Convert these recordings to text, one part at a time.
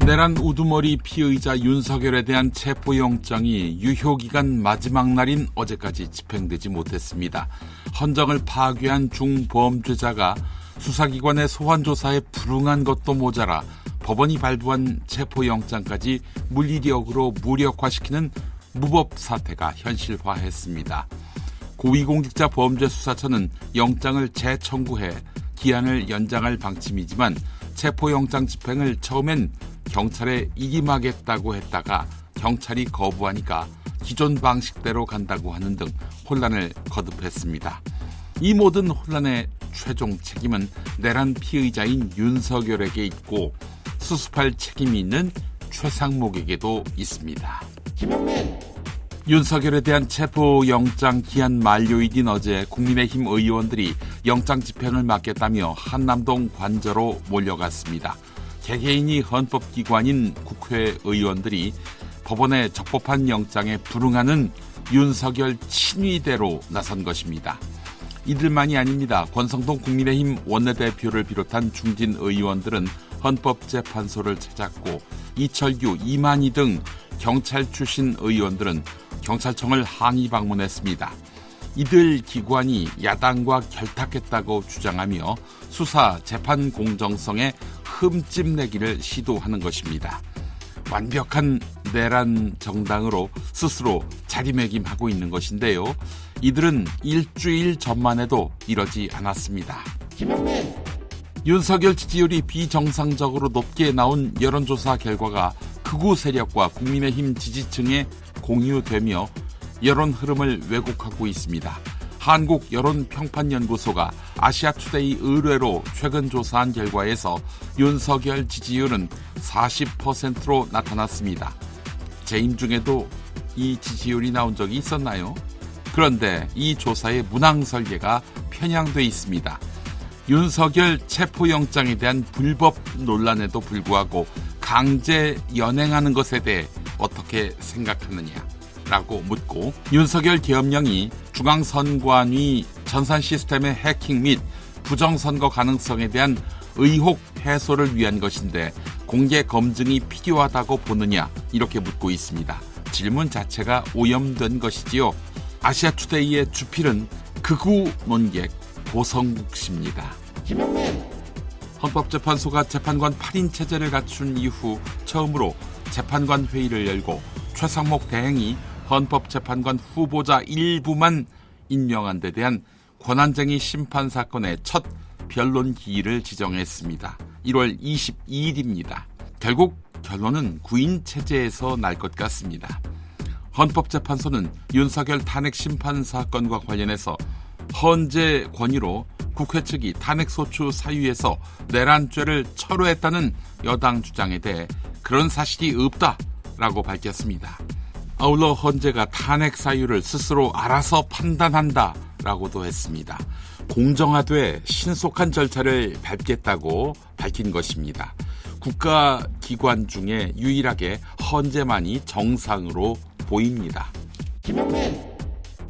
내란 우두머리 피의자 윤석열에 대한 체포영장이 유효기간 마지막 날인 어제까지 집행되지 못했습니다. 헌정을 파괴한 중범죄자가 수사기관의 소환조사에 불응한 것도 모자라 법원이 발부한 체포영장까지 물리력으로 무력화시키는 무법 사태가 현실화했습니다. 고위공직자범죄수사처는 영장을 재청구해 기한을 연장할 방침이지만 체포영장 집행을 처음엔 경찰에 이임하겠다고 했다가 경찰이 거부하니까 기존 방식대로 간다고 하는 등 혼란을 거듭했습니다. 이 모든 혼란의 최종 책임은 내란 피의자인 윤석열에게 있고 수습할 책임이 있는 최상목에게도 있습니다. 김용민! 윤석열에 대한 체포영장 기한 만료일인 어제 국민의힘 의원들이 영장 집행을 막겠다며 한남동 관저로 몰려갔습니다. 개개인이 헌법기관인 국회의원들이 법원의 적법한 영장에 불응하는 윤석열 친위대로 나선 것입니다. 이들만이 아닙니다. 권성동 국민의힘 원내대표를 비롯한 중진 의원들은 헌법재판소를 찾았고 이철규, 이만희 등 경찰 출신 의원들은 경찰청을 항의 방문했습니다. 이들 기관이 야당과 결탁했다고 주장하며 수사, 재판 공정성에 흠집 내기를 시도하는 것입니다. 완벽한 내란 정당으로 스스로 자리매김하고 있는 것인데요. 이들은 일주일 전만 해도 이러지 않았습니다. 김용민! 윤석열 지지율이 비정상적으로 높게 나온 여론조사 결과가 극우 세력과 국민의힘 지지층에 공유되며 여론 흐름을 왜곡하고 있습니다. 한국여론평판연구소가 아시아투데이 의뢰로 최근 조사한 결과에서 윤석열 지지율은 40%로 나타났습니다. 재임 중에도 이 지지율이 나온 적이 있었나요? 그런데 이 조사의 문항 설계가 편향돼 있습니다. 윤석열 체포영장에 대한 불법 논란에도 불구하고 강제 연행하는 것에 대해 어떻게 생각하느냐라고 묻고 윤석열 계엄령이 중앙선관위 전산 시스템의 해킹 및 부정선거 가능성에 대한 의혹 해소를 위한 것인데 공개 검증이 필요하다고 보느냐 이렇게 묻고 있습니다. 질문 자체가 오염된 것이지요. 아시아투데이의 주필은 극우 논객 고성국 씨입니다. 김용민! 헌법재판소가 재판관 8인 체제를 갖춘 이후 처음으로 재판관 회의를 열고 최상목 대행이 헌법재판관 후보자 일부만 임명한 데 대한 권한쟁의 심판 사건의 첫 변론 기일을 지정했습니다. 1월 22일입니다. 결국 결론은 9인 체제에서 날 것 같습니다. 헌법재판소는 윤석열 탄핵 심판 사건과 관련해서 헌재 권유로 국회 측이 탄핵소추 사유에서 내란죄를 철회했다는 여당 주장에 대해 그런 사실이 없다라고 밝혔습니다. 아울러 헌재가 탄핵 사유를 스스로 알아서 판단한다라고도 했습니다. 공정하되 신속한 절차를 밟겠다고 밝힌 것입니다. 국가기관 중에 유일하게 헌재만이 정상으로 보입니다. 김용민!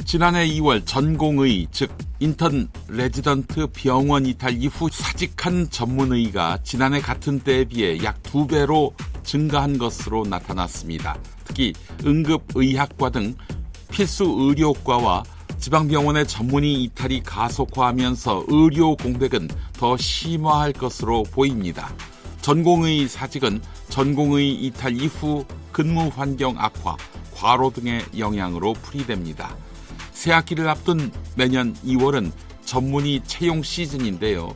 지난해 2월 전공의 즉 인턴 레지던트 병원 이탈 이후 사직한 전문의가 지난해 같은 때에 비해 약 2배로 증가한 것으로 나타났습니다. 특히 응급의학과 등 필수 의료과와 지방병원의 전문의 이탈이 가속화하면서 의료 공백은 더 심화할 것으로 보입니다. 전공의 사직은 전공의 이탈 이후 근무 환경 악화, 과로 등의 영향으로 풀이됩니다. 새학기를 앞둔 내년 2월은 전문의 채용 시즌인데요.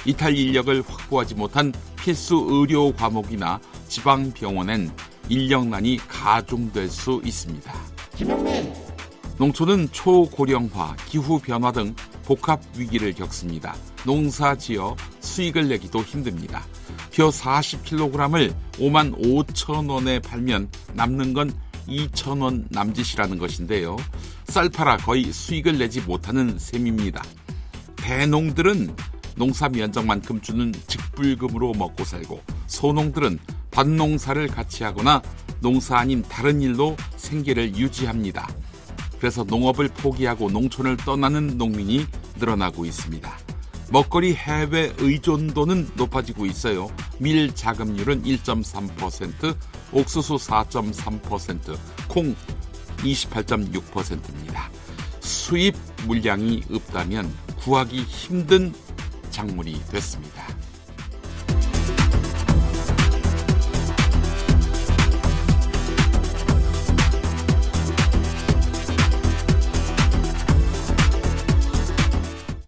이탈 인력을 확보하지 못한 필수 의료 과목이나 지방병원엔 인력난이 가중될 수 있습니다. 김용민! 농촌은 초고령화, 기후변화 등 복합 위기를 겪습니다. 농사지어 수익을 내기도 힘듭니다. 벼 40kg을 55,000원에 팔면 남는 건 2,000원 남짓이라는 것인데요. 쌀 팔아 거의 수익을 내지 못하는 셈입니다. 대농들은 농사 면적만큼 주는 직불금으로 먹고 살고 소농들은 밭농사를 같이 하거나 농사 아닌 다른 일로 생계를 유지합니다. 그래서 농업을 포기하고 농촌을 떠나는 농민이 늘어나고 있습니다. 먹거리 해외 의존도는 높아지고 있어요. 밀 자급률은 1.3%, 옥수수 4.3%, 콩 28.6%입니다. 수입 물량이 없다면 구하기 힘든 작물이 됐습니다.